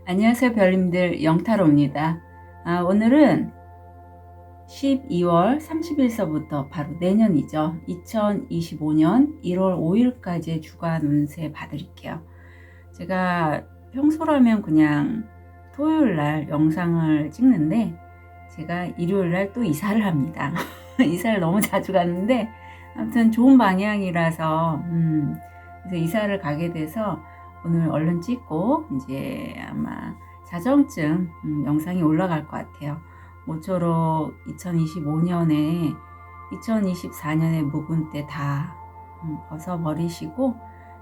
안녕하세요 별님들, 영타로입니다. 오늘은 12월 30일서부터 바로 내년이죠. 2025년 1월 5일까지의 주간 운세 봐드릴게요. 제가 평소라면 그냥 토요일날 영상을 찍는데 제가 일요일날 또 이사를 합니다. 이사를 너무 자주 가는데 아무튼 좋은 방향이라서 그래서 이사를 가게 돼서 오늘 얼른 찍고 이제 아마 자정쯤 영상이 올라갈 것 같아요. 모쪼록 2025년에 2024년의 묵은 때 다 벗어버리시고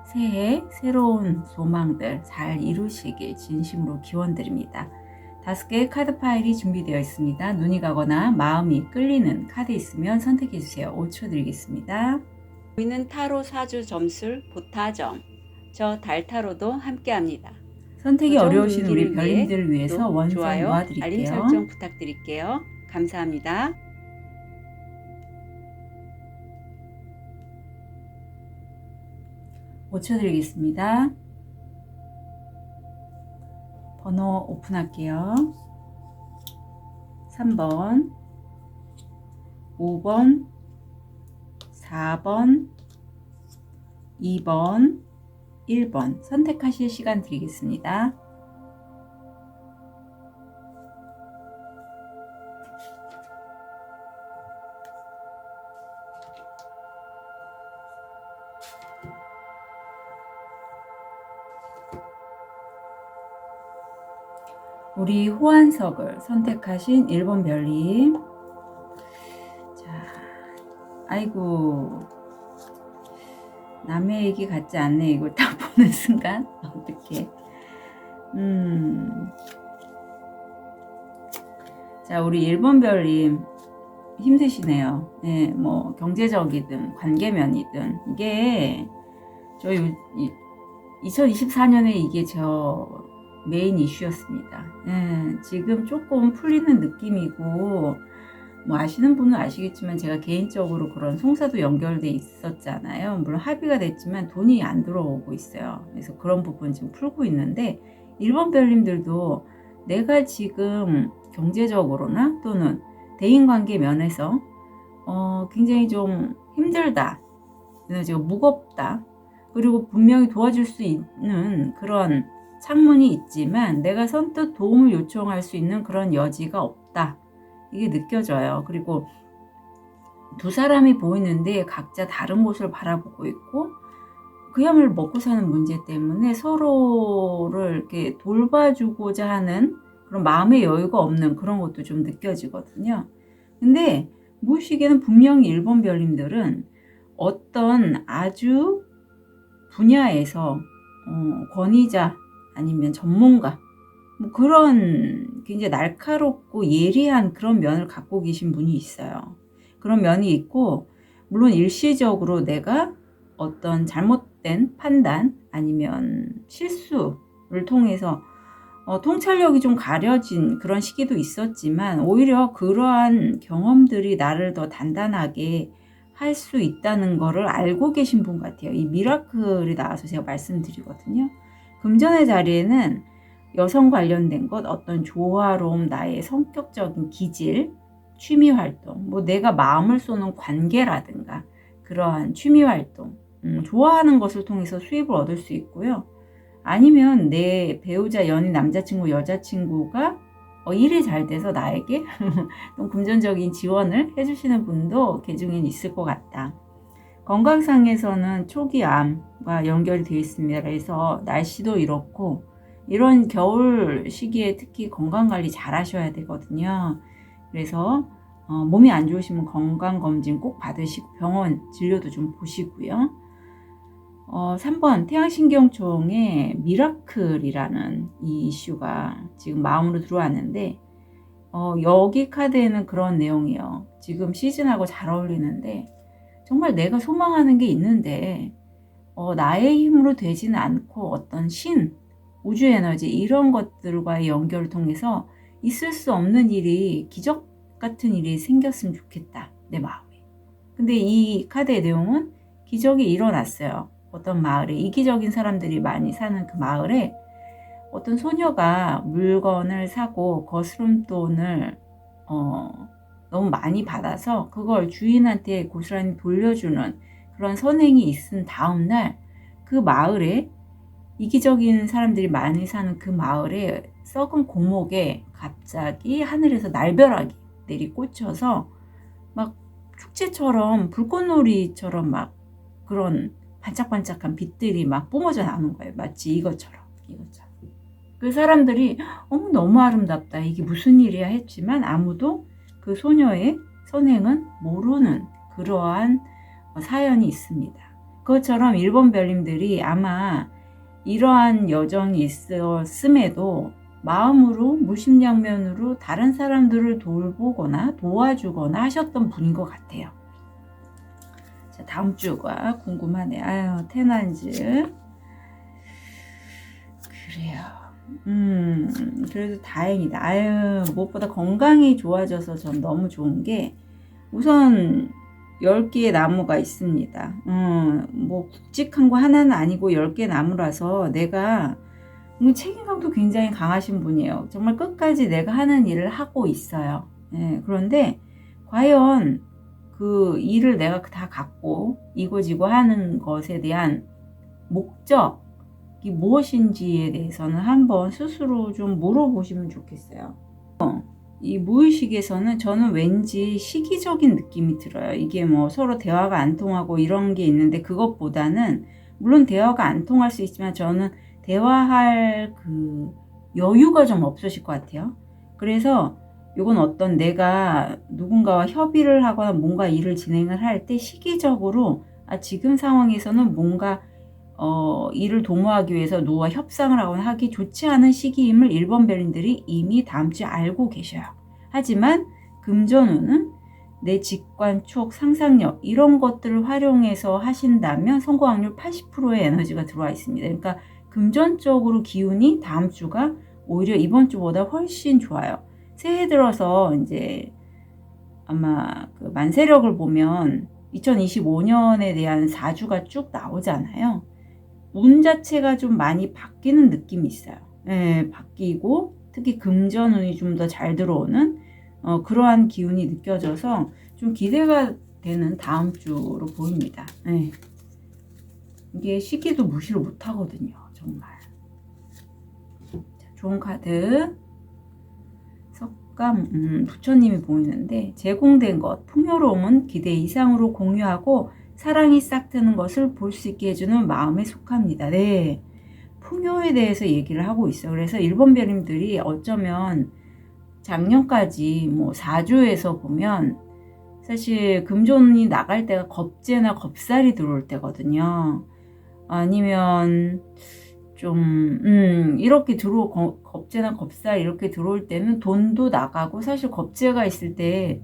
새해 새로운 소망들 잘 이루시길 진심으로 기원드립니다. 5개의 카드 파일이 준비되어 있습니다. 눈이 가거나 마음이 끌리는 카드 있으면 선택해 주세요. 5초 드리겠습니다. 보이는 타로 사주 점술 보타점, 저 달타로도 함께합니다. 선택이 어려우신 우리 별님들을 위해서 원선 좋아요, 놓아드릴게요. 알림 설정 부탁드릴게요. 감사합니다. (5초) 드리겠습니다. 번호 오픈할게요. 3번, 5번, 4번, 2번, 1번 선택하실 시간 드리겠습니다. 우리 호환석을 선택하신 1번 별님. 자, 아이고, 남의 얘기 같지 않네. 이걸 딱 보는 순간 어떻게 자, 우리 1번 별님 힘드시네요. 네, 뭐 경제적이든 관계면이든 이게 저희 2024년에 이게 저 메인 이슈였습니다. 지금 조금 풀리는 느낌이고, 뭐 아시는 분은 아시겠지만 제가 개인적으로 그런 송사도 연결돼 있었잖아요. 물론 합의가 됐지만 돈이 안 들어오고 있어요. 그래서 그런 부분 지금 풀고 있는데, 1번 별님들도 내가 지금 경제적으로나 또는 대인관계 면에서 굉장히 좀 힘들다, 지금 무겁다, 그리고 분명히 도와줄 수 있는 그런 창문이 있지만 내가 선뜻 도움을 요청할 수 있는 그런 여지가 없다, 이게 느껴져요. 그리고 두 사람이 보이는데 각자 다른 곳을 바라보고 있고, 그야말로 먹고 사는 문제 때문에 서로를 이렇게 돌봐주고자 하는 그런 마음의 여유가 없는 그런 것도 좀 느껴지거든요. 근데 무의식에는 분명히 1번 별님들은 어떤 아주 분야에서 권위자 아니면 전문가, 뭐 그런 굉장히 날카롭고 예리한 그런 면을 갖고 계신 분이 있어요. 그런 면이 있고, 물론 일시적으로 내가 어떤 잘못된 판단 아니면 실수를 통해서 통찰력이 좀 가려진 그런 시기도 있었지만, 오히려 그러한 경험들이 나를 더 단단하게 할 수 있다는 거를 알고 계신 분 같아요. 이 미라클이 나와서 제가 말씀드리거든요. 금전의 자리에는 여성 관련된 것, 어떤 조화로움, 나의 성격적인 기질, 취미활동, 뭐 내가 마음을 쏘는 관계라든가 그러한 취미활동, 좋아하는 것을 통해서 수입을 얻을 수 있고요. 아니면 내 배우자, 연인, 남자친구, 여자친구가 일이 잘 돼서 나에게 좀 금전적인 지원을 해주시는 분도 개중엔 있을 것 같다. 건강상에서는 초기 암과 연결이 되어 있습니다. 그래서 날씨도 이렇고 이런 겨울 시기에 특히 건강관리 잘 하셔야 되거든요. 그래서 몸이 안 좋으시면 건강검진 꼭 받으시고 병원 진료도 좀 보시고요. 3번 태양신경총의 미라클이라는 이 이슈가 지금 마음으로 들어왔는데, 여기 카드에는 그런 내용이에요. 지금 시즌하고 잘 어울리는데 정말 내가 소망하는 게 있는데 나의 힘으로 되지는 않고 어떤 신, 우주 에너지 이런 것들과의 연결을 통해서 있을 수 없는 일이 기적 같은 일이 생겼으면 좋겠다, 내 마음에. 근데 이 카드의 내용은 기적이 일어났어요. 어떤 마을에, 이기적인 사람들이 많이 사는 그 마을에 어떤 소녀가 물건을 사고 거스름돈을 너무 많이 받아서 그걸 주인한테 고스란히 돌려주는 그런 선행이 있은 다음날 그 마을에, 이기적인 사람들이 많이 사는 그 마을에 썩은 고목에 갑자기 하늘에서 날벼락이 내리꽂혀서 막 축제처럼 불꽃놀이처럼 막 그런 반짝반짝한 빛들이 막 뿜어져 나오는 거예요. 마치 이것처럼. 그 사람들이 너무 아름답다, 이게 무슨 일이야 했지만 아무도 그 소녀의 선행은 모르는 그러한 사연이 있습니다. 그것처럼 일본 별님들이 아마 이러한 여정이 있었음에도 마음으로 무심양면으로 다른 사람들을 돌보거나 도와주거나 하셨던 분인 것 같아요. 자, 다음 주가 궁금하네. 아유, 테난즈. 그래요. 그래도 다행이다. 아유, 무엇보다 건강이 좋아져서 전 너무 좋은 게, 우선 10개의 나무가 있습니다. 뭐 굵직한 거 하나는 아니고 10개 나무라서 내가 책임감도 굉장히 강하신 분이에요. 정말 끝까지 내가 하는 일을 하고 있어요. 예, 그런데 과연 그 일을 내가 다 갖고 이고지고 하는 것에 대한 목적이 무엇인지에 대해서는 한번 스스로 좀 물어보시면 좋겠어요. 이 무의식에서는 저는 왠지 시기적인 느낌이 들어요. 이게 뭐 서로 대화가 안 통하고 이런 게 있는데, 그것보다는 물론 대화가 안 통할 수 있지만 저는 대화할 그 여유가 좀 없으실 것 같아요. 그래서 이건 어떤 내가 누군가와 협의를 하거나 뭔가 일을 진행을 할 때 시기적으로 지금 상황에서는 뭔가 일을 도모하기 위해서 누구와 협상을 하거나 하기 좋지 않은 시기임을 1번 별님들이 이미 다음 주에 알고 계셔요. 하지만 금전운은 내 직관, 추억, 상상력 이런 것들을 활용해서 하신다면 성공 확률 80%의 에너지가 들어와 있습니다. 그러니까 금전적으로 기운이 다음 주가 오히려 이번 주보다 훨씬 좋아요. 새해 들어서 이제 아마 그 만세력을 보면 2025년에 대한 4주가 쭉 나오잖아요. 운 자체가 좀 많이 바뀌는 느낌이 있어요. 예, 바뀌고 특히 금전운이 좀 더 잘 들어오는 그러한 기운이 느껴져서 좀 기대가 되는 다음 주로 보입니다. 예. 이게 시기도 무시를 못하거든요. 정말. 자, 좋은 카드. 석감, 부처님이 보이는데, 제공된 것, 풍요로움은 기대 이상으로 공유하고 사랑이 싹 트는 것을 볼 수 있게 해주는 마음에 속합니다. 네, 풍요에 대해서 얘기를 하고 있어요. 그래서 1번 별님들이 어쩌면 작년까지 뭐 4주에서 보면 사실 금전이 나갈 때가 겁재나 겁살이 들어올 때거든요. 아니면 좀 이렇게 겁재나 겁살 이렇게 들어올 때는 돈도 나가고, 사실 겁재가 있을 때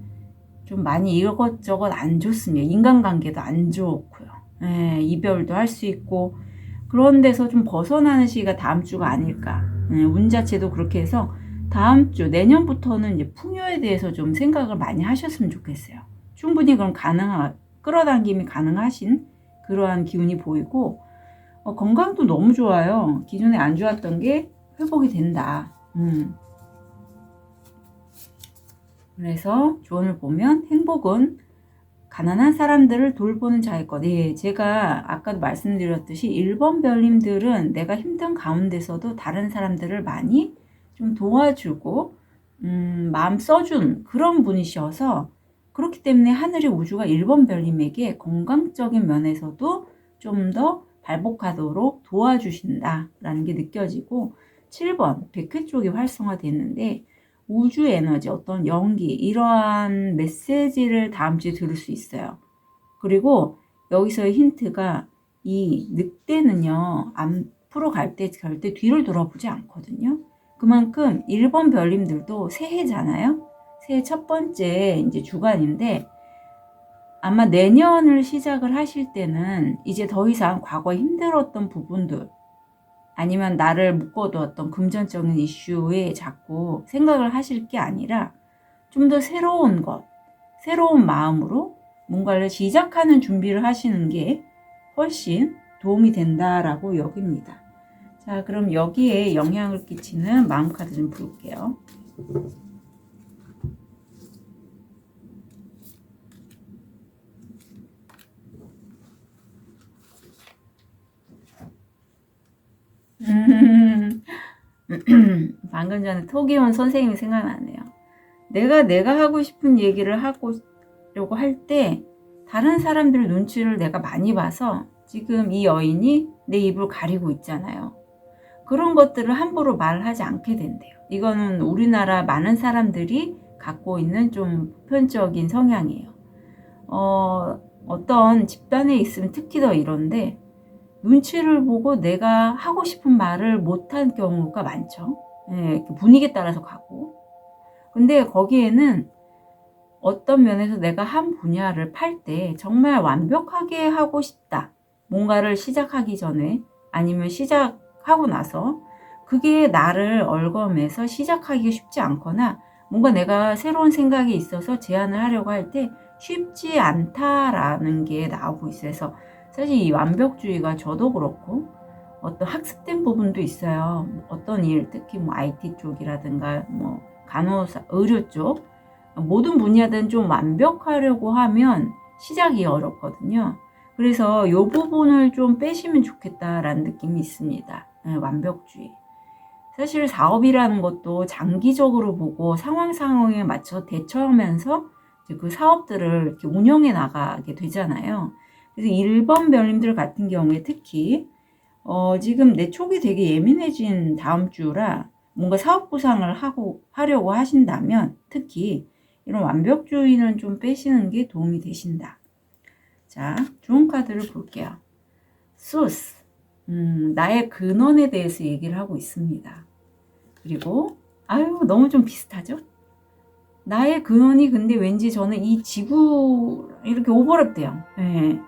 좀 많이 이것저것 안 좋습니다. 인간관계도 안 좋고요. 예, 이별도 할 수 있고, 그런 데서 좀 벗어나는 시기가 다음 주가 아닐까. 운 자체도 그렇게 해서 다음 주, 내년부터는 이제 풍요에 대해서 좀 생각을 많이 하셨으면 좋겠어요. 충분히 그럼 끌어당김이 가능하신 그러한 기운이 보이고, 건강도 너무 좋아요. 기존에 안 좋았던 게 회복이 된다. 그래서 조언을 보면 행복은 가난한 사람들을 돌보는 자의 것. 예, 제가 아까도 말씀드렸듯이 1번 별님들은 내가 힘든 가운데서도 다른 사람들을 많이 좀 도와주고 마음 써준 그런 분이셔서, 그렇기 때문에 하늘의 우주가 1번 별님에게 건강적인 면에서도 좀 더 발복하도록 도와주신다라는 게 느껴지고, 7번 백회 쪽이 활성화됐는데 우주 에너지, 어떤 연기, 이러한 메시지를 다음 주에 들을 수 있어요. 그리고 여기서의 힌트가, 이 늑대는요, 앞으로 갈 때 뒤를 돌아보지 않거든요. 그만큼 1번 별님들도 새해잖아요. 새해 첫 번째 이제 주간인데, 아마 내년을 시작을 하실 때는 이제 더 이상 과거에 힘들었던 부분들, 아니면 나를 묶어두었던 금전적인 이슈에 자꾸 생각을 하실 게 아니라 좀 더 새로운 것, 새로운 마음으로 뭔가를 시작하는 준비를 하시는 게 훨씬 도움이 된다라고 여깁니다. 자, 그럼 여기에 영향을 끼치는 마음카드 좀 볼게요. 방금 전에 토기원 선생님이 생각나네요. 내가 하고 싶은 얘기를 하려고 할 때 다른 사람들 눈치를 내가 많이 봐서 지금 이 여인이 내 입을 가리고 있잖아요. 그런 것들을 함부로 말하지 않게 된대요. 이거는 우리나라 많은 사람들이 갖고 있는 좀 보편적인 성향이에요. 어떤 집단에 있으면 특히 더 이런데 눈치를 보고 내가 하고 싶은 말을 못한 경우가 많죠. 예, 분위기에 따라서 가고. 근데 거기에는 어떤 면에서 내가 한 분야를 팔 때 정말 완벽하게 하고 싶다. 뭔가를 시작하기 전에 아니면 시작하고 나서 그게 나를 얽어매서 시작하기가 쉽지 않거나 뭔가 내가 새로운 생각이 있어서 제안을 하려고 할 때 쉽지 않다라는 게 나오고 있어요. 그래서 사실 이 완벽주의가 저도 그렇고 어떤 학습된 부분도 있어요. 어떤 일, 특히 뭐 IT 쪽이라든가 뭐 간호사, 의료 쪽 모든 분야든 좀 완벽하려고 하면 시작이 어렵거든요. 그래서 이 부분을 좀 빼시면 좋겠다라는 느낌이 있습니다. 완벽주의. 사실 사업이라는 것도 장기적으로 보고 상황에 맞춰 대처하면서 그 사업들을 이렇게 운영해 나가게 되잖아요. 그래서 1번 별님들 같은 경우에 특히 지금 내 촉이 되게 예민해진 다음 주라 뭔가 사업 구상을 하려고 하신다면 특히 이런 완벽주의는 좀 빼시는 게 도움이 되신다. 자, 좋은 카드를 볼게요. 소스, 나의 근원에 대해서 얘기를 하고 있습니다. 그리고 너무 좀 비슷하죠? 나의 근원이 근데 왠지 저는 이 지구 이렇게 오버랩돼요. 네.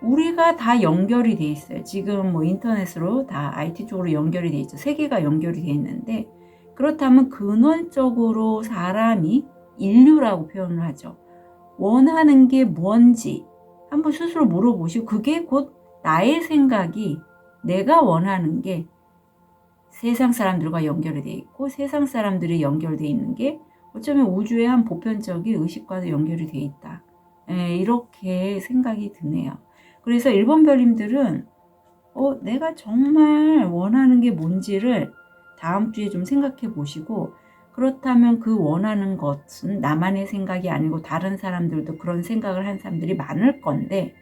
우리가 다 연결이 돼 있어요. 지금 뭐 인터넷으로 다 IT 쪽으로 연결이 돼 있죠. 세계가 연결이 돼 있는데 그렇다면 근원적으로 사람이 인류라고 표현을 하죠. 원하는 게 뭔지 한번 스스로 물어보시고 그게 곧 나의 생각이 내가 원하는 게 세상 사람들과 연결이 돼 있고 세상 사람들이 연결돼 있는 게 어쩌면 우주의 한 보편적인 의식과도 연결이 돼 있다. 이렇게 생각이 드네요. 그래서 1번 별님들은 내가 정말 원하는 게 뭔지를 다음 주에 좀 생각해 보시고 그렇다면 그 원하는 것은 나만의 생각이 아니고 다른 사람들도 그런 생각을 한 사람들이 많을 건데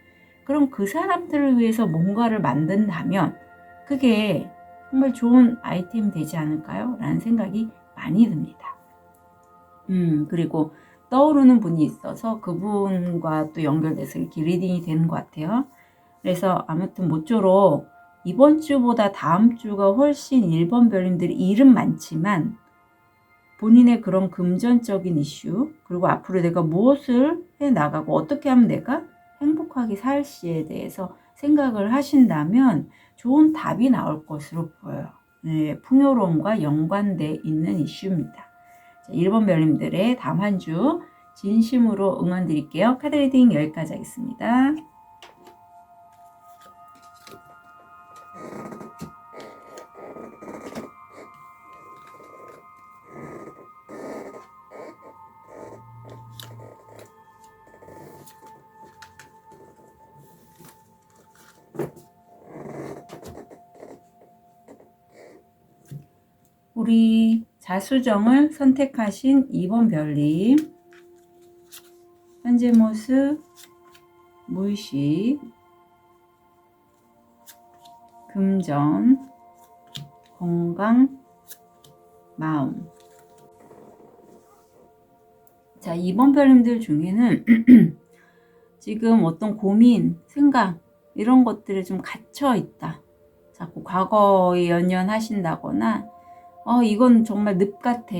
그럼 그 사람들을 위해서 뭔가를 만든다면 그게 정말 좋은 아이템이 되지 않을까요? 라는 생각이 많이 듭니다. 그리고 떠오르는 분이 있어서 그분과 또 연결돼서 이렇게 리딩이 되는 것 같아요. 그래서 아무튼 모쪼록 이번 주보다 다음 주가 훨씬 1번 별님들이 일은 많지만 본인의 그런 금전적인 이슈 그리고 앞으로 내가 무엇을 해나가고 어떻게 하면 내가 행복하게 살지에 대해서 생각을 하신다면 좋은 답이 나올 것으로 보여요. 네, 풍요로움과 연관돼 있는 이슈입니다. 1번 별님들의 다음 한 주 진심으로 응원 드릴게요. 카드 리딩 여기까지 하겠습니다. 우리 자수정을 선택하신 2번 별님 현재 모습, 무의식, 금전, 건강, 마음. 자, 2번 별님들 중에는 지금 어떤 고민, 생각 이런 것들에 좀 갇혀 있다. 자꾸 과거에 연연하신다거나 이건 정말 늪 같아.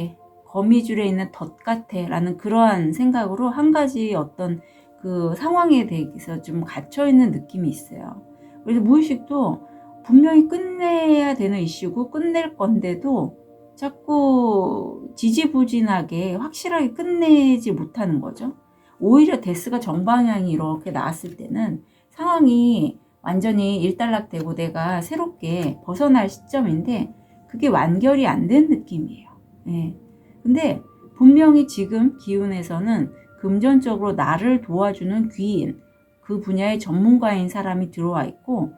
거미줄에 있는 덫 같아. 라는 그러한 생각으로 한 가지 어떤 그 상황에 대해서 좀 갇혀있는 느낌이 있어요. 그래서 무의식도 분명히 끝내야 되는 이슈고 끝낼 건데도 자꾸 지지부진하게 확실하게 끝내지 못하는 거죠. 오히려 데스가 정방향이 이렇게 나왔을 때는 상황이 완전히 일단락되고 내가 새롭게 벗어날 시점인데 그게 완결이 안 된 느낌이에요. 예. 근데 분명히 지금 기운에서는 금전적으로 나를 도와주는 귀인, 그 분야의 전문가인 사람이 들어와 있고,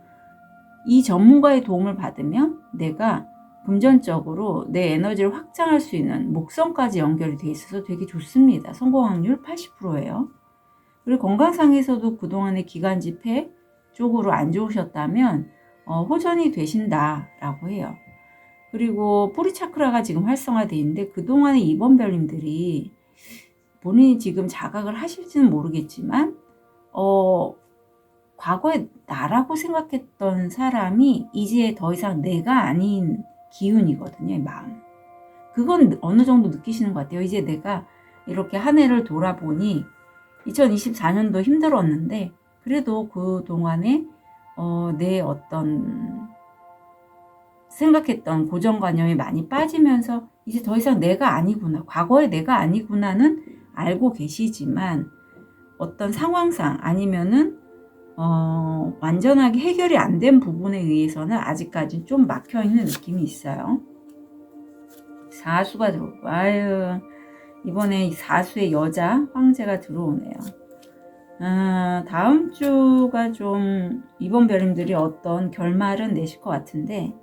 이 전문가의 도움을 받으면 내가 금전적으로 내 에너지를 확장할 수 있는 목성까지 연결이 돼 있어서 되게 좋습니다. 성공 확률 80%예요. 그리고 건강상에서도 그동안의 기관지 폐 쪽으로 안 좋으셨다면 호전이 되신다라고 해요. 그리고 뿌리 차크라가 지금 활성화되어 있는데 그동안의 이번별님들이 본인이 지금 자각을 하실지는 모르겠지만 과거에 나라고 생각했던 사람이 이제 더 이상 내가 아닌 기운이거든요. 마음. 그건 어느 정도 느끼시는 것 같아요. 이제 내가 이렇게 한 해를 돌아보니 2024년도 힘들었는데 그래도 그동안에 내 어떤 생각했던 고정관념이 많이 빠지면서 이제 더 이상 내가 아니구나, 과거의 내가 아니구나는 알고 계시지만 어떤 상황상 아니면은 완전하게 해결이 안 된 부분에 의해서는 아직까지 좀 막혀있는 느낌이 있어요. 사수가 들어오고, 아유, 이번에 사수의 여자 황제가 들어오네요. 다음 주가 좀 이번 별님들이 어떤 결말은 내실 것 같은데,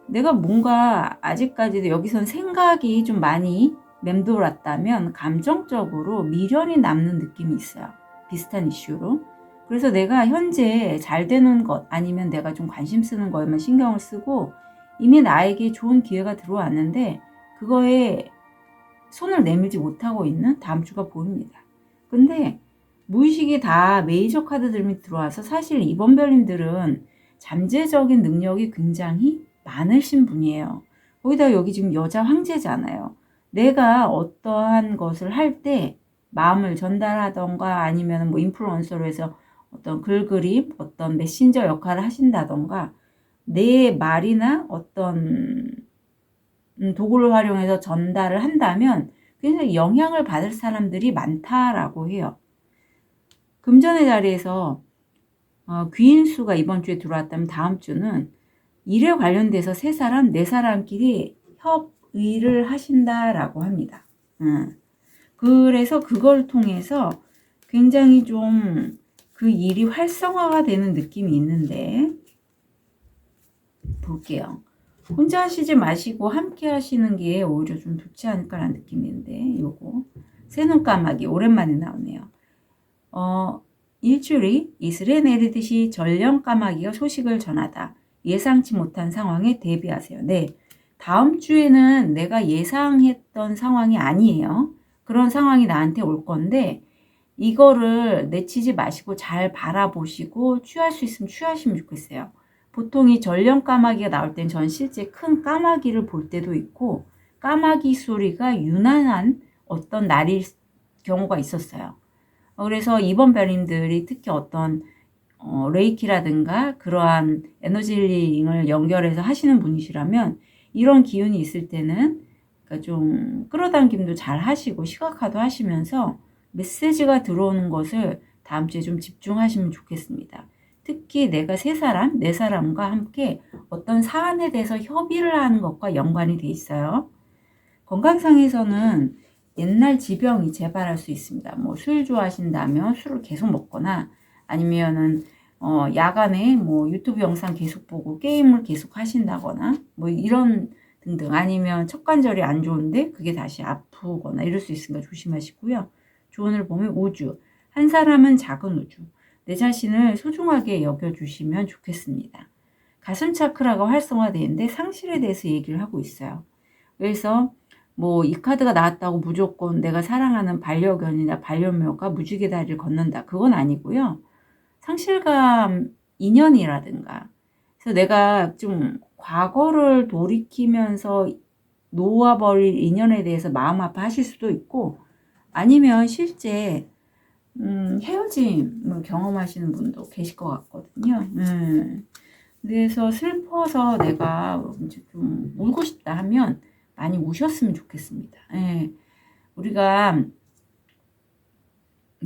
내가 뭔가 아직까지도 여기선 생각이 좀 많이 맴돌았다면 감정적으로 미련이 남는 느낌이 있어요. 비슷한 이슈로. 그래서 내가 현재 잘 되는 것 아니면 내가 좀 관심 쓰는 거에만 신경을 쓰고 이미 나에게 좋은 기회가 들어왔는데 그거에 손을 내밀지 못하고 있는 다음 주가 보입니다. 근데 무의식이 다 메이저 카드들이 들어와서 사실 이번 별님들은 잠재적인 능력이 굉장히 많으신 분이에요. 거기다 여기 지금 여자 황제잖아요. 내가 어떠한 것을 할 때 마음을 전달하던가 아니면 뭐 인플루언서로 해서 어떤 글그림, 어떤 메신저 역할을 하신다던가 내 말이나 어떤 도구를 활용해서 전달을 한다면 굉장히 영향을 받을 사람들이 많다라고 해요. 금전의 자리에서 귀인수가 이번 주에 들어왔다면 다음 주는 일에 관련돼서 세 사람, 네 사람끼리 협의를 하신다라고 합니다. 그래서 그걸 통해서 굉장히 좀 그 일이 활성화가 되는 느낌이 있는데 볼게요. 혼자 하시지 마시고 함께 하시는 게 오히려 좀 좋지 않을까라는 느낌인데 요거 새눈 까마귀 오랜만에 나오네요. 일출이 이슬에 내리듯이 전령 까마귀가 소식을 전하다. 예상치 못한 상황에 대비하세요. 네, 다음 주에는 내가 예상했던 상황이 아니에요. 그런 상황이 나한테 올 건데 이거를 내치지 마시고 잘 바라보시고 취할 수 있으면 취하시면 좋겠어요. 보통 이 전령 까마귀가 나올 땐 전 실제 큰 까마귀를 볼 때도 있고 까마귀 소리가 유난한 어떤 날일 경우가 있었어요. 그래서 이번 별님들이 특히 어떤 레이키라든가 그러한 에너지 힐링을 연결해서 하시는 분이시라면 이런 기운이 있을 때는 그러니까 좀 끌어당김도 잘 하시고 시각화도 하시면서 메시지가 들어오는 것을 다음 주에 좀 집중하시면 좋겠습니다. 특히 내가 세 사람, 네 사람과 함께 어떤 사안에 대해서 협의를 하는 것과 연관이 돼 있어요. 건강상에서는 옛날 지병이 재발할 수 있습니다. 뭐 술 좋아하신다면 술을 계속 먹거나 아니면은 야간에 뭐 유튜브 영상 계속 보고 게임을 계속 하신다거나 뭐 이런 등등 아니면 척관절이 안 좋은데 그게 다시 아프거나 이럴 수 있으니까 조심하시고요. 조언을 보면 우주, 한 사람은 작은 우주, 내 자신을 소중하게 여겨주시면 좋겠습니다. 가슴 차크라가 활성화되는데 상실에 대해서 얘기를 하고 있어요. 그래서 뭐 이 카드가 나왔다고 무조건 내가 사랑하는 반려견이나 반려묘가 무지개 다리를 걷는다. 그건 아니고요. 상실감 인연이라든가 그래서 내가 좀 과거를 돌이키면서 놓아버릴 인연에 대해서 마음 아파하실 수도 있고 아니면 실제 헤어짐을 경험하시는 분도 계실 것 같거든요. 그래서 슬퍼서 내가 이제 좀 울고 싶다 하면 많이 우셨으면 좋겠습니다. 예. 우리가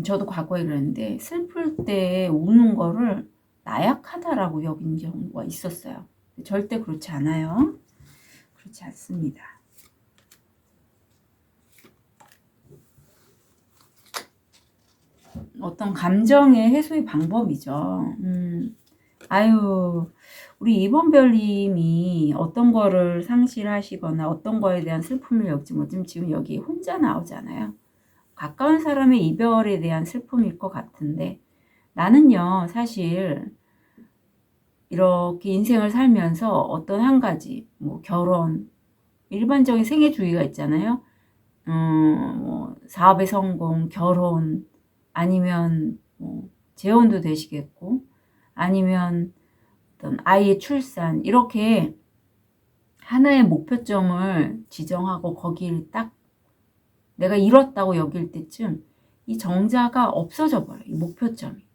저도 과거에 그랬는데 슬플 때 우는 거를 나약하다라고 여긴 경우가 있었어요. 절대 그렇지 않아요. 그렇지 않습니다. 어떤 감정의 해소의 방법이죠. 아유, 우리 이번별님이 어떤 거를 상실하시거나 어떤 거에 대한 슬픔을 겪지 못하면 지금 여기 혼자 나오잖아요. 가까운 사람의 이별에 대한 슬픔일 것 같은데, 나는요, 사실 이렇게 인생을 살면서 어떤 한 가지, 뭐 결혼, 일반적인 생애 주의가 있잖아요. 뭐 사업의 성공, 결혼, 아니면 뭐 재혼도 되시겠고, 아니면 어떤 아이의 출산, 이렇게 하나의 목표점을 지정하고 거기를 딱 내가 이뤘다고 여길 때쯤 이 정자가 없어져 버려요. 이 목표점이.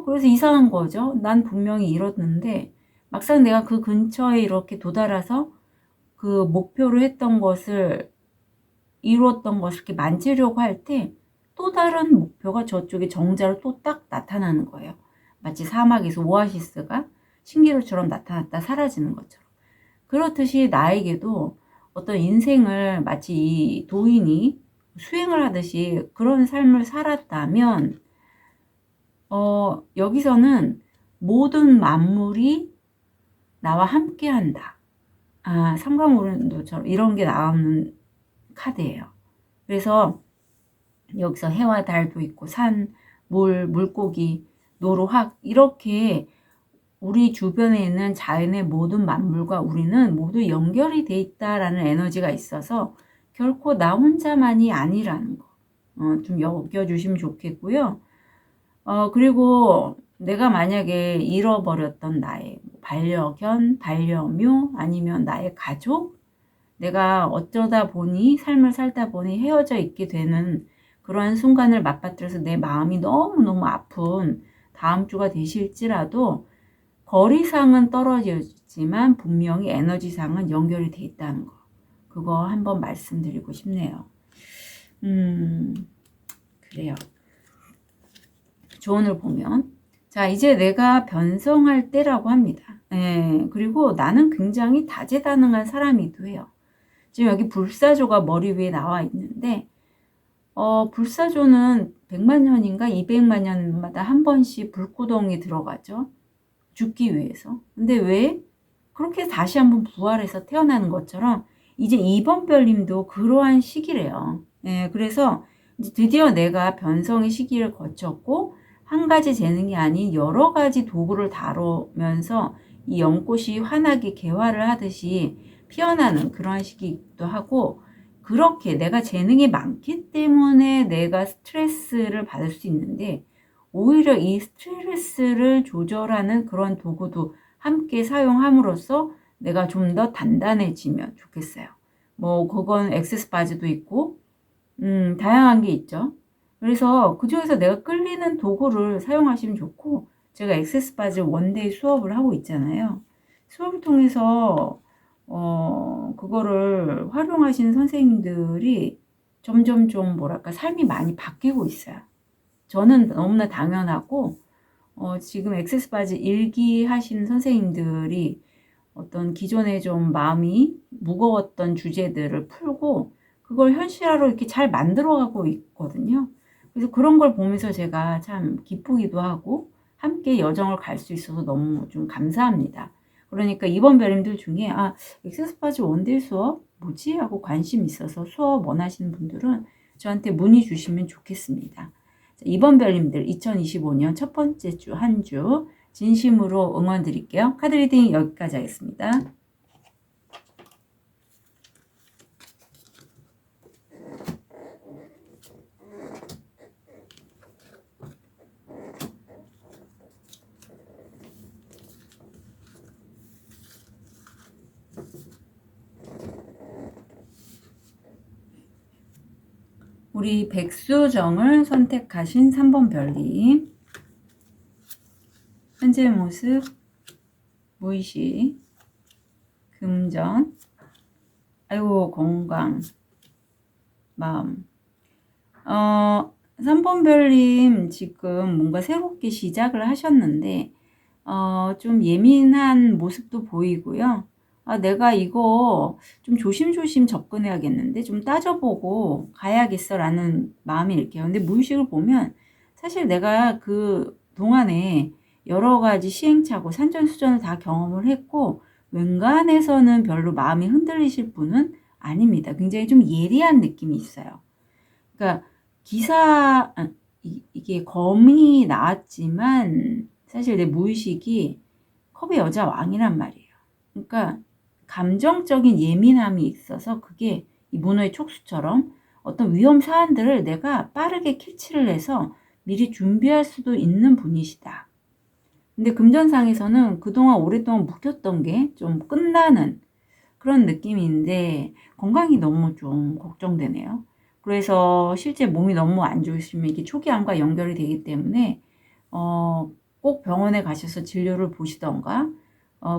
그래서 이상한 거죠. 난 분명히 이뤘는데 막상 내가 그 근처에 이렇게 도달해서 그 목표로 했던 것을 이루었던 것을 이렇게 만지려고 할 때 또 다른 목표가 저쪽에 정자로 또 딱 나타나는 거예요. 마치 사막에서 오아시스가 신기루처럼 나타났다 사라지는 것처럼. 그렇듯이 나에게도 어떤 인생을 마치 이 도인이 수행을 하듯이 그런 삶을 살았다면 여기서는 모든 만물이 나와 함께 한다. 삼강오륜도처럼 이런 게 나오는 카드예요. 그래서 여기서 해와 달도 있고 산, 물고기, 노루, 확 이렇게 우리 주변에 있는 자연의 모든 만물과 우리는 모두 연결이 돼 있다라는 에너지가 있어서 결코 나 혼자만이 아니라는 거. 좀 여겨주시면 좋겠고요. 그리고 내가 만약에 잃어버렸던 나의 반려견, 반려묘, 아니면 나의 가족, 내가 어쩌다 보니, 삶을 살다 보니 헤어져 있게 되는 그러한 순간을 맞받들어서 내 마음이 너무너무 아픈 다음 주가 되실지라도 거리상은 떨어지지만 분명히 에너지상은 연결이 돼 있다는 거. 그거 한번 말씀드리고 싶네요. 그래요. 조언을 보면 자, 이제 내가 변성할 때라고 합니다. 그리고 나는 굉장히 다재다능한 사람이기도 해요. 지금 여기 불사조가 머리 위에 나와 있는데 불사조는 100만 년인가 200만 년마다 한 번씩 불구덩이 들어가죠. 죽기 위해서. 근데 왜? 그렇게 다시 한번 부활해서 태어나는 것처럼 이제 이번 별님도 그러한 시기래요. 그래서 이제 드디어 내가 변성의 시기를 거쳤고 한 가지 재능이 아닌 여러 가지 도구를 다루면서 이 연꽃이 환하게 개화를 하듯이 피어나는 그러한 시기이기도 하고, 그렇게 내가 재능이 많기 때문에 내가 스트레스를 받을 수 있는데 오히려 이 스트레스를 조절하는 그런 도구도 함께 사용함으로써 내가 좀 더 단단해지면 좋겠어요. 뭐 그건 엑세스바즈도 있고 다양한 게 있죠. 그래서 그중에서 내가 끌리는 도구를 사용하시면 좋고, 제가 엑세스바즈 원데이 수업을 하고 있잖아요. 수업을 통해서 그거를 활용하시는 선생님들이 점점 좀 뭐랄까 삶이 많이 바뀌고 있어요. 저는 너무나 당연하고 지금 엑세스바즈 1기 하시는 선생님들이 어떤 기존에 좀 마음이 무거웠던 주제들을 풀고 그걸 현실화로 이렇게 잘 만들어가고 있거든요. 그래서 그런 걸 보면서 제가 참 기쁘기도 하고 함께 여정을 갈 수 있어서 너무 좀 감사합니다. 그러니까 이번 별님들 중에 엑세스바즈 원데이 수업 뭐지? 하고 관심 있어서 수업 원하시는 분들은 저한테 문의 주시면 좋겠습니다. 이번 별님들 2025년 첫 번째 주 한 주 진심으로 응원 드릴게요. 카드 리딩 여기까지 하겠습니다. 우리 백수정을 선택하신 3번 별님, 현재 모습, 무의식, 금전, 아이고, 건강, 마음. 3번 별님 지금 뭔가 새롭게 시작을 하셨는데, 좀 예민한 모습도 보이고요. 내가 이거 좀 조심조심 접근해야겠는데, 좀 따져보고 가야겠어 라는 마음이 이렇게. 근데 무의식을 보면 사실 내가 그 동안에 여러 가지 시행착오, 산전수전을 다 경험을 했고, 웬간해서는 별로 마음이 흔들리실 분은 아닙니다. 굉장히 좀 예리한 느낌이 있어요. 그러니까 이게 검이 나왔지만 사실 내 무의식이 컵의 여자 왕이란 말이에요. 그러니까 감정적인 예민함이 있어서 그게 이 문어의 촉수처럼 어떤 위험 사안들을 내가 빠르게 캐치를 해서 미리 준비할 수도 있는 분이시다. 근데 금전상에서는 그동안 오랫동안 묵혔던 게 좀 끝나는 그런 느낌인데 건강이 너무 좀 걱정되네요. 그래서 실제 몸이 너무 안 좋으시면 이게 초기암과 연결이 되기 때문에 꼭 병원에 가셔서 진료를 보시던가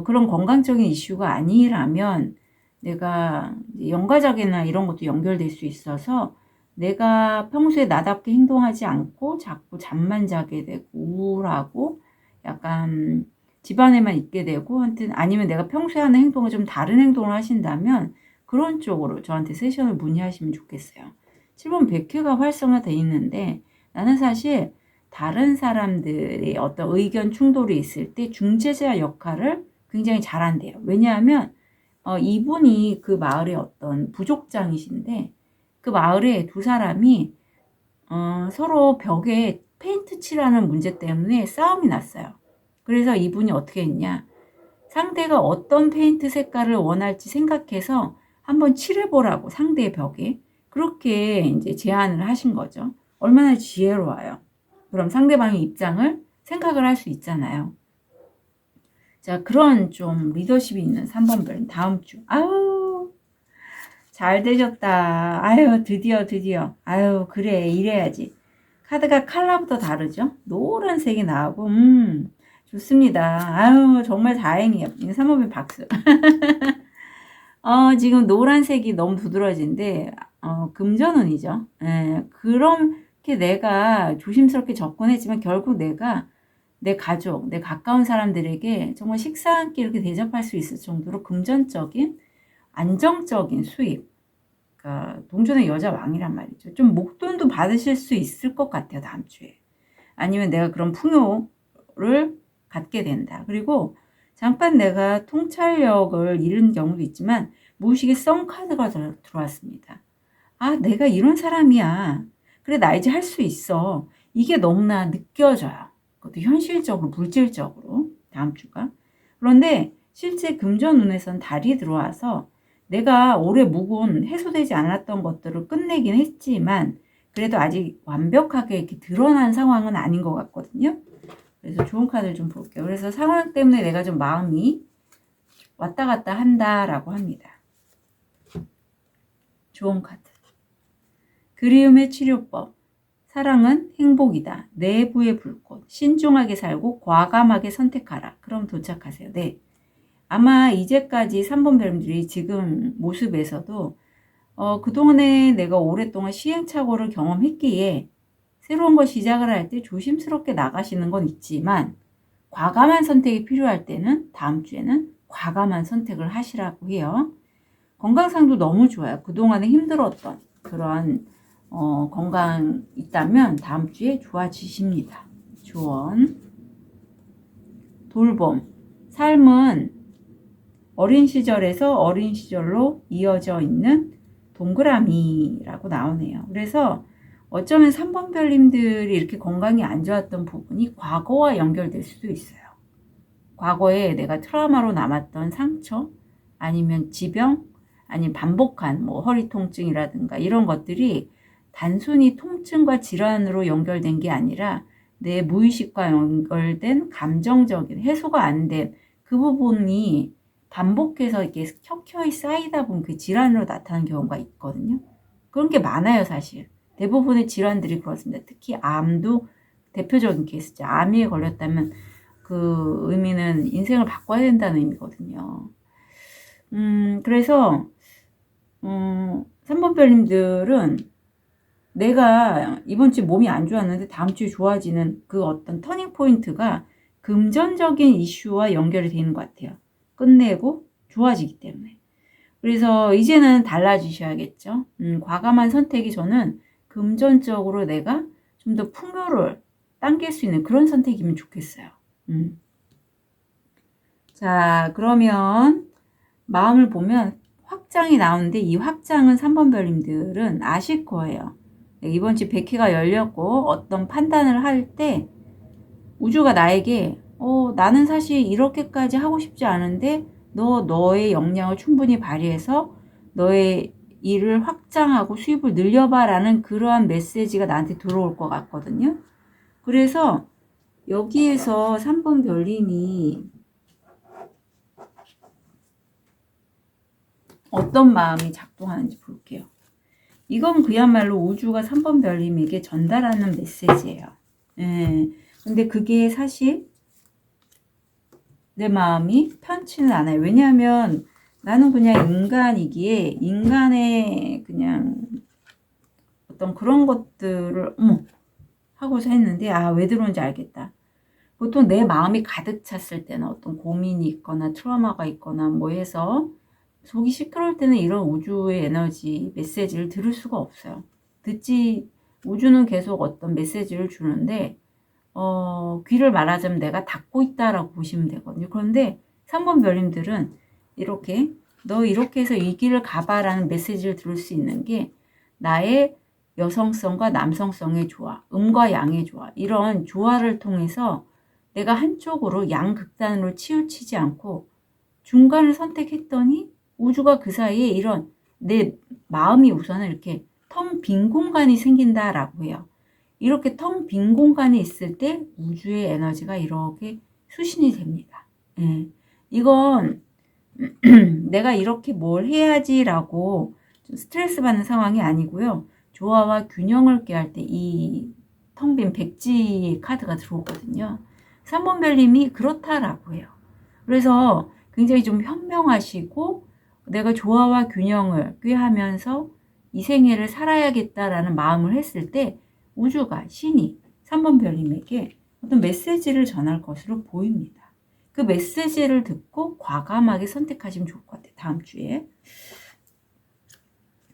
그런 건강적인 이슈가 아니라면 내가 연가작이나 이런 것도 연결될 수 있어서 내가 평소에 나답게 행동하지 않고 자꾸 잠만 자게 되고 우울하고 약간 집안에만 있게 되고 하여튼 아니면 내가 평소에 하는 행동을 좀 다른 행동을 하신다면 그런 쪽으로 저한테 세션을 문의하시면 좋겠어요. 7번 백회가 활성화되어 있는데 나는 사실 다른 사람들의 어떤 의견 충돌이 있을 때 중재자 역할을 굉장히 잘한대요. 왜냐하면 이분이 그 마을의 어떤 부족장이신데 그 마을에 두 사람이 서로 벽에 페인트 칠하는 문제 때문에 싸움이 났어요. 그래서 이분이 어떻게 했냐. 상대가 어떤 페인트 색깔을 원할지 생각해서 한번 칠해보라고 상대의 벽에 그렇게 이제 제안을 하신 거죠. 얼마나 지혜로워요. 그럼 상대방의 입장을 생각을 할 수 있잖아요. 자, 그런 좀 리더십이 있는 3번 별 다음 주. 아유, 잘 되셨다. 아유, 드디어. 아유, 그래, 이래야지. 카드가 컬러부터 다르죠? 노란색이 나오고, 좋습니다. 아유, 정말 다행이에요. 3번 별 박수. 지금 노란색이 너무 두드러진데, 금전운이죠. 예, 그렇게 내가 조심스럽게 접근했지만 결국 내가 내 가족, 내 가까운 사람들에게 정말 식사 한 끼 이렇게 대접할 수 있을 정도로 금전적인 안정적인 수입. 그러니까 동전의 여자 왕이란 말이죠. 좀 목돈도 받으실 수 있을 것 같아요. 다음 주에. 아니면 내가 그런 풍요를 갖게 된다. 그리고 잠깐 내가 통찰력을 잃은 경우도 있지만 무의식에 썬카드가 들어왔습니다. 내가 이런 사람이야. 그래, 나 이제 할 수 있어. 이게 너무나 느껴져요. 그것도 현실적으로, 물질적으로. 다음 주가. 그런데 실제 금전운에선 달이 들어와서 내가 오래 묵은 해소되지 않았던 것들을 끝내긴 했지만 그래도 아직 완벽하게 이렇게 드러난 상황은 아닌 것 같거든요. 그래서 좋은 카드를 좀 볼게요. 그래서 상황 때문에 내가 좀 마음이 왔다 갔다 한다라고 합니다. 좋은 카드. 그리움의 치료법. 사랑은 행복이다. 내부의 불꽃. 신중하게 살고 과감하게 선택하라. 그럼 도착하세요. 네. 아마 이제까지 3번 별님들이 지금 모습에서도 그동안에 내가 오랫동안 시행착오를 경험했기에 새로운 걸 시작을 할 때 조심스럽게 나가시는 건 있지만 과감한 선택이 필요할 때는 다음 주에는 과감한 선택을 하시라고 해요. 건강상도 너무 좋아요. 그동안에 힘들었던 그런 건강 있다면 다음 주에 좋아지십니다. 조언. 돌봄. 삶은 어린 시절에서 어린 시절로 이어져 있는 동그라미라고 나오네요. 그래서 어쩌면 3번 별님들이 이렇게 건강이 안 좋았던 부분이 과거와 연결될 수도 있어요. 과거에 내가 트라우마로 남았던 상처, 아니면 지병, 아니면 반복한 뭐 허리 통증이라든가 이런 것들이 단순히 통증과 질환으로 연결된 게 아니라 내 무의식과 연결된 감정적인 해소가 안 된 그 부분이 반복해서 이렇게 켜켜이 쌓이다 보면 그 질환으로 나타나는 경우가 있거든요. 그런 게 많아요, 사실. 대부분의 질환들이 그렇습니다. 특히 암도 대표적인 케이스죠. 암에 걸렸다면 그 의미는 인생을 바꿔야 된다는 의미거든요. 그래서 3번 별님들은 내가 이번 주 몸이 안 좋았는데 다음 주에 좋아지는 그 어떤 터닝 포인트가 금전적인 이슈와 연결이 되는 것 같아요. 끝내고 좋아지기 때문에. 그래서 이제는 달라지셔야겠죠. 과감한 선택이 저는 금전적으로 내가 좀 더 풍요를 당길 수 있는 그런 선택이면 좋겠어요. 자, 그러면 마음을 보면 확장이 나오는데 이 확장은 3번 별님들은 아실 거예요. 이번 주 100회가 열렸고 어떤 판단을 할 때 우주가 나에게 나는 사실 이렇게까지 하고 싶지 않은데 너의 역량을 충분히 발휘해서 너의 일을 확장하고 수입을 늘려봐 라는 그러한 메시지가 나한테 들어올 것 같거든요. 그래서 여기에서 3번 별님이 어떤 마음이 작동하는지 볼게요. 이건 그야말로 우주가 3번 별님에게 전달하는 메시지예요. 예. 근데 그게 사실 내 마음이 편치는 않아요. 왜냐하면 나는 그냥 인간이기에 인간의 그냥 어떤 그런 것들을 하고서 했는데 왜 들어온지 알겠다. 보통 내 마음이 가득 찼을 때는 어떤 고민이 있거나 트라우마가 있거나 뭐 해서 속이 시끄러울 때는 이런 우주의 에너지 메시지를 들을 수가 없어요. 우주는 계속 어떤 메시지를 주는데 귀를 말하자면 내가 닫고 있다라고 보시면 되거든요. 그런데 3번 별님들은 이렇게 너 이렇게 해서 이 길을 가봐라는 메시지를 들을 수 있는 게 나의 여성성과 남성성의 조화, 음과 양의 조화, 이런 조화를 통해서 내가 한쪽으로 양극단으로 치우치지 않고 중간을 선택했더니 우주가 그 사이에 이런 내 마음이 우선은 이렇게 텅 빈 공간이 생긴다라고 해요. 이렇게 텅 빈 공간이 있을 때 우주의 에너지가 이렇게 수신이 됩니다. 예. 이건 내가 이렇게 뭘 해야지라고 좀 스트레스 받는 상황이 아니고요. 조화와 균형을 깨할 때 이 텅 빈 백지 카드가 들어오거든요. 3번 별님이 그렇다라고 해요. 그래서 굉장히 좀 현명하시고 내가 조화와 균형을 꾀하면서 이 생애를 살아야겠다라는 마음을 했을 때 우주가 신이 3번 별님에게 어떤 메시지를 전할 것으로 보입니다. 그 메시지를 듣고 과감하게 선택하시면 좋을 것 같아요. 다음 주에.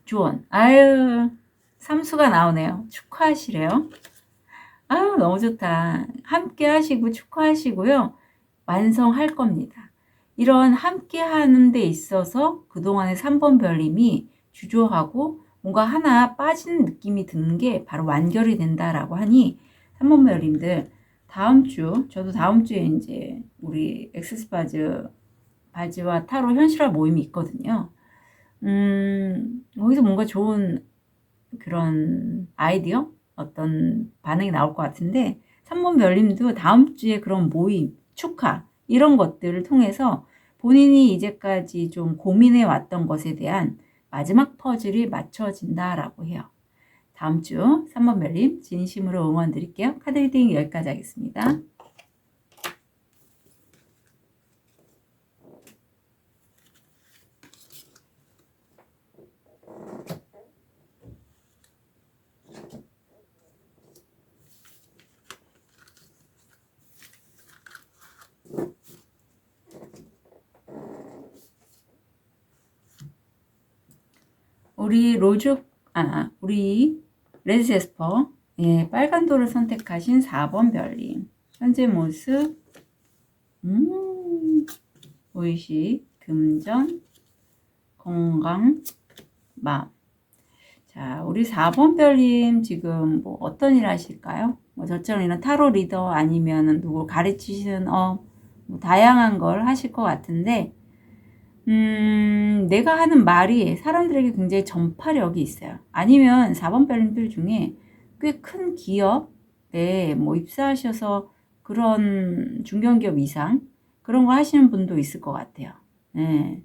조언. 삼수가 나오네요. 축하하시래요. 너무 좋다. 함께 하시고 축하하시고요. 완성할 겁니다. 이런 함께 하는 데 있어서 그동안의 3번 별님이 주저하고 뭔가 하나 빠지는 느낌이 드는 게 바로 완결이 된다라고 하니 3번 별님들 저도 다음 주에 이제 우리 바지와 타로 현실화 모임이 있거든요. 거기서 뭔가 좋은 그런 아이디어? 어떤 반응이 나올 것 같은데 3번 별님도 다음 주에 그런 모임, 축하 이런 것들을 통해서 본인이 이제까지 좀 고민해 왔던 것에 대한 마지막 퍼즐이 맞춰진다라고 해요. 다음 주 3번 별님 진심으로 응원 드릴게요. 카드 리딩 여기까지 하겠습니다. 우리 레드제스퍼, 빨간 돌을 선택하신 4번 별님. 현재 모습, 의식, 금전, 건강, 마음. 자, 우리 4번 별님 지금 뭐 어떤 일 하실까요? 저처럼 이런 타로 리더 아니면 누구 가르치시는 뭐 다양한 걸 하실 것 같은데, 내가 하는 말이 사람들에게 굉장히 전파력이 있어요. 아니면 4번 별님들 중에 꽤 큰 기업에 뭐 입사하셔서 그런 중견기업 이상 그런 거 하시는 분도 있을 것 같아요. 네.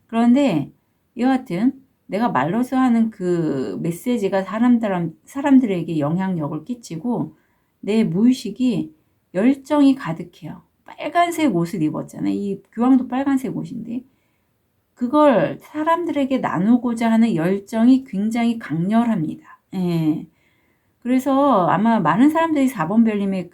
그런데 여하튼 내가 말로서 하는 그 메시지가 사람들에게 영향력을 끼치고 내 무의식이 열정이 가득해요. 빨간색 옷을 입었잖아요. 이 교황도 빨간색 옷인데 그걸 사람들에게 나누고자 하는 열정이 굉장히 강렬합니다. 예. 그래서 아마 많은 사람들이 4번 별님의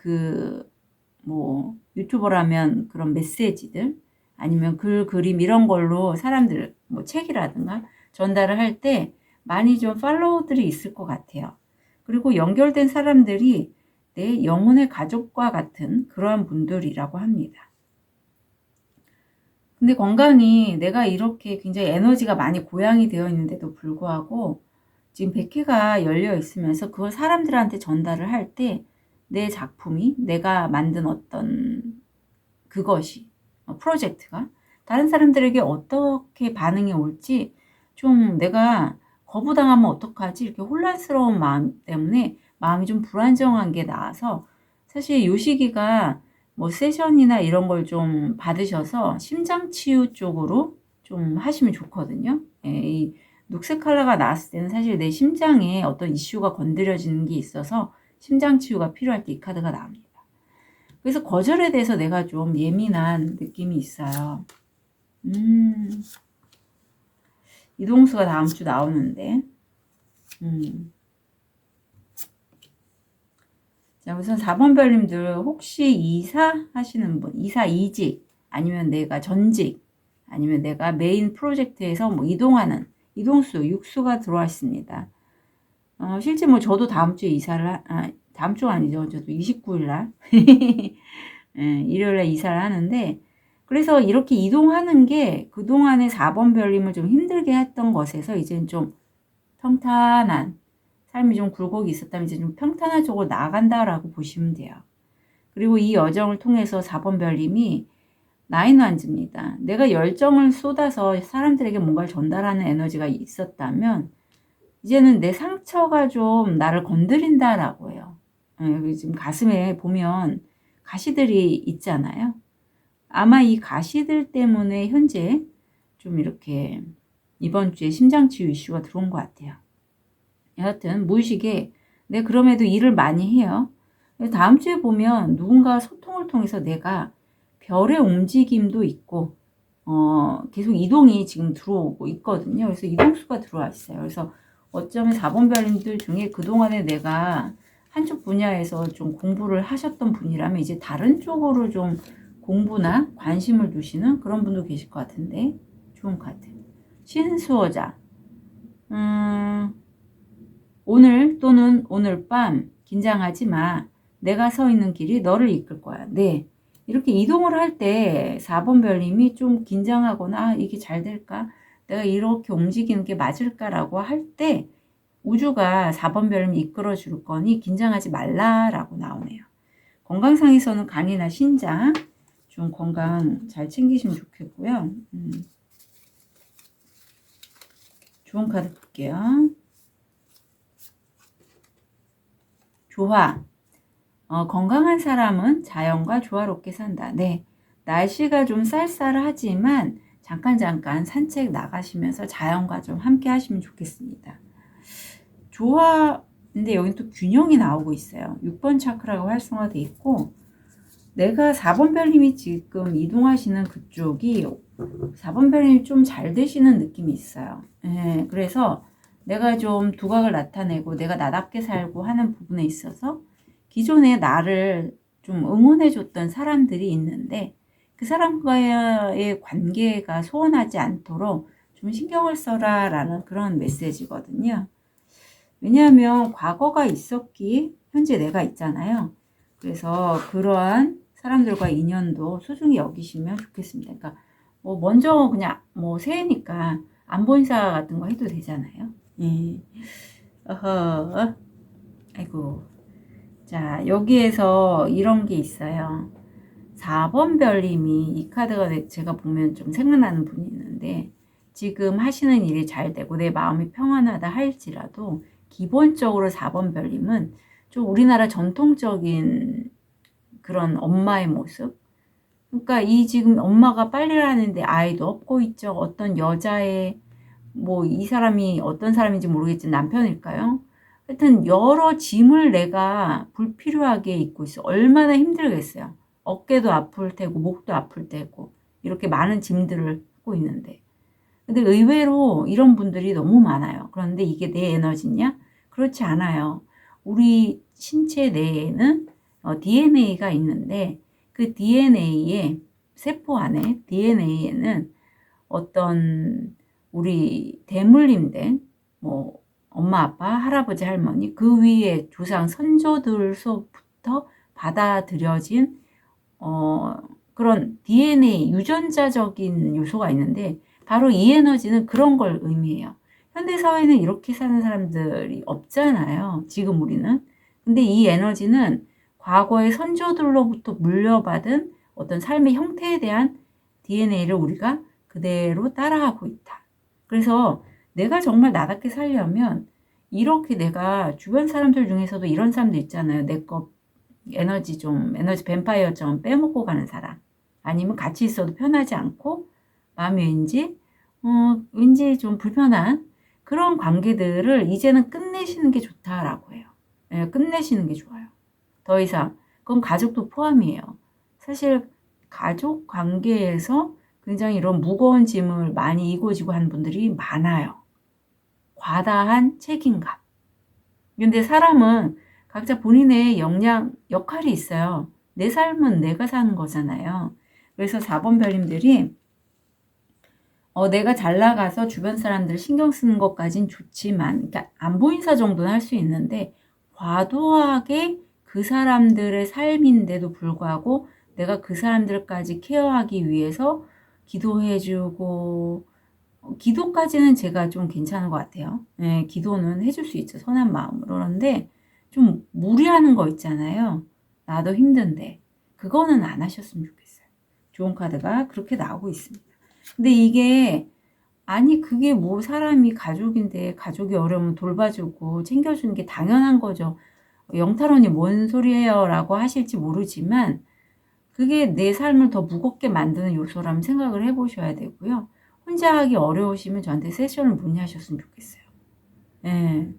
뭐 유튜버라면 그런 메시지들 아니면 글, 그림 이런 걸로 사람들 뭐 책이라든가 전달을 할 때 많이 좀 팔로우들이 있을 것 같아요. 그리고 연결된 사람들이 내 영혼의 가족과 같은 그러한 분들이라고 합니다. 근데 건강이 내가 이렇게 굉장히 에너지가 많이 고양이 되어 있는데도 불구하고 지금 100회가 열려 있으면서 그걸 사람들한테 전달을 할 때 내 작품이 내가 만든 어떤 그것이 프로젝트가 다른 사람들에게 어떻게 반응이 올지 좀 내가 거부당하면 어떡하지 이렇게 혼란스러운 마음 때문에 마음이 좀 불안정한 게 나아서 사실 이 시기가 뭐 세션이나 이런 걸 좀 받으셔서 심장 치유 쪽으로 좀 하시면 좋거든요. 예, 이 녹색 컬러가 나왔을 때는 사실 내 심장에 어떤 이슈가 건드려지는 게 있어서 심장 치유가 필요할 때 이 카드가 나옵니다. 그래서 거절에 대해서 내가 좀 예민한 느낌이 있어요. 이동수가 다음 주 나오는데. 자, 우선 4번 별님들 혹시 이사 하시는 분, 이사 이직, 아니면 내가 전직, 아니면 내가 메인 프로젝트에서 뭐 이동하는 이동수, 육수가 들어와 있습니다. 실제 뭐 저도 다음 주에 이사를, 다음 주가 아니죠. 저도 29일 날, 예, 일요일 날 이사를 하는데, 그래서 이렇게 이동하는 게 그동안에 4번 별님을 좀 힘들게 했던 것에서 이제는 좀 평탄한, 삶이 좀 굴곡이 있었다면 이제 좀 평탄한 쪽으로 나아간다라고 보시면 돼요. 그리고 이 여정을 통해서 4번 별님이 나인 완즈입니다. 내가 열정을 쏟아서 사람들에게 뭔가를 전달하는 에너지가 있었다면 이제는 내 상처가 좀 나를 건드린다라고 해요. 지금 가슴에 보면 가시들이 있잖아요. 아마 이 가시들 때문에 현재 좀 이렇게 이번 주에 심장치유 이슈가 들어온 것 같아요. 여하튼 무의식에 내가 그럼에도 일을 많이 해요. 다음 주에 보면 누군가 소통을 통해서 내가 별의 움직임도 있고 계속 이동이 지금 들어오고 있거든요. 그래서 이동수가 들어와 있어요. 그래서 어쩌면 4번 별님들 중에 그동안에 내가 한쪽 분야에서 좀 공부를 하셨던 분이라면 이제 다른 쪽으로 좀 공부나 관심을 두시는 그런 분도 계실 것 같은데 좋은 카드. 신수호자. 오늘 또는 오늘 밤 긴장하지 마. 내가 서 있는 길이 너를 이끌 거야. 네. 이렇게 이동을 할 때 4번 별님이 좀 긴장하거나 이게 잘 될까? 내가 이렇게 움직이는 게 맞을까라고 할 때 우주가 4번 별님이 이끌어 줄 거니 긴장하지 말라라고 나오네요. 건강상에서는 간이나 신장 좀 건강 잘 챙기시면 좋겠고요. 좋은 카드 볼게요. 조화. 건강한 사람은 자연과 조화롭게 산다. 네. 날씨가 좀 쌀쌀하지만 잠깐 산책 나가시면서 자연과 좀 함께 하시면 좋겠습니다. 조화, 근데 여기 또 균형이 나오고 있어요. 6번 차크라가 활성화되어 있고, 내가 4번 별님이 지금 이동하시는 그쪽이 4번 별님이 좀 잘 되시는 느낌이 있어요. 네, 그래서 내가 좀 두각을 나타내고 내가 나답게 살고 하는 부분에 있어서 기존에 나를 좀 응원해줬던 사람들이 있는데 그 사람과의 관계가 소원하지 않도록 좀 신경을 써라 라는 그런 메시지거든요. 왜냐하면 과거가 있었기에 현재 내가 있잖아요. 그래서 그러한 사람들과 인연도 소중히 여기시면 좋겠습니다. 그러니까 뭐 먼저 그냥 뭐 새해니까 안보 인사 같은 거 해도 되잖아요. 예. 어허. 아이고. 자, 여기에서 이런 게 있어요. 4번 별님이 이 카드가 제가 보면 좀 생각나는 분이 있는데 지금 하시는 일이 잘 되고 내 마음이 평안하다 할지라도 기본적으로 4번 별님은 좀 우리나라 전통적인 그런 엄마의 모습. 그러니까 이 지금 엄마가 빨래를 하는데 아이도 업고 있죠. 어떤 여자의 뭐 이 사람이 어떤 사람인지 모르겠지만 남편일까요? 하여튼 여러 짐을 내가 불필요하게 입고 있어. 얼마나 힘들겠어요. 어깨도 아플 테고 목도 아플 테고 이렇게 많은 짐들을 하고 있는데 근데 의외로 이런 분들이 너무 많아요. 그런데 이게 내 에너지냐? 그렇지 않아요. 우리 신체 내에는 DNA가 있는데 그 DNA에 세포 안에 DNA에는 어떤 우리 대물림된 뭐 엄마 아빠 할아버지 할머니 그 위에 조상 선조들로부터 받아들여진 그런 DNA 유전자적인 요소가 있는데 바로 이 에너지는 그런 걸 의미해요. 현대사회는 이렇게 사는 사람들이 없잖아요. 지금 우리는. 근데 이 에너지는 과거의 선조들로부터 물려받은 어떤 삶의 형태에 대한 DNA를 우리가 그대로 따라하고 있다. 그래서 내가 정말 나답게 살려면 이렇게 내가 주변 사람들 중에서도 이런 사람들 있잖아요. 내 거 에너지 뱀파이어처럼 빼먹고 가는 사람. 아니면 같이 있어도 편하지 않고 마음이 왠지 좀 불편한 그런 관계들을 이제는 끝내시는 게 좋다라고 해요. 예, 끝내시는 게 좋아요. 더 이상 그건 가족도 포함이에요. 사실 가족 관계에서 굉장히 이런 무거운 짐을 많이 이고지고 하는 분들이 많아요. 과다한 책임감. 근데 사람은 각자 본인의 역할이 있어요. 내 삶은 내가 사는 거잖아요. 그래서 4번 별님들이 내가 잘 나가서 주변 사람들 신경 쓰는 것까진 좋지만, 그러니까 안부 인사 정도는 할 수 있는데 과도하게 그 사람들의 삶인데도 불구하고 내가 그 사람들까지 케어하기 위해서 기도해주고 기도까지는 제가 좀 괜찮은 것 같아요. 네, 기도는 해줄 수 있죠. 선한 마음으로. 그런데 좀 무리하는 거 있잖아요. 나도 힘든데 그거는 안 하셨으면 좋겠어요. 좋은 카드가 그렇게 나오고 있습니다. 근데 이게 아니 그게 뭐 사람이 가족인데 가족이 어려우면 돌봐주고 챙겨주는 게 당연한 거죠. 영타론이 뭔 소리예요 라고 하실지 모르지만 그게 내 삶을 더 무겁게 만드는 요소라면 생각을 해보셔야 되고요. 혼자 하기 어려우시면 저한테 세션을 문의하셨으면 좋겠어요. 예,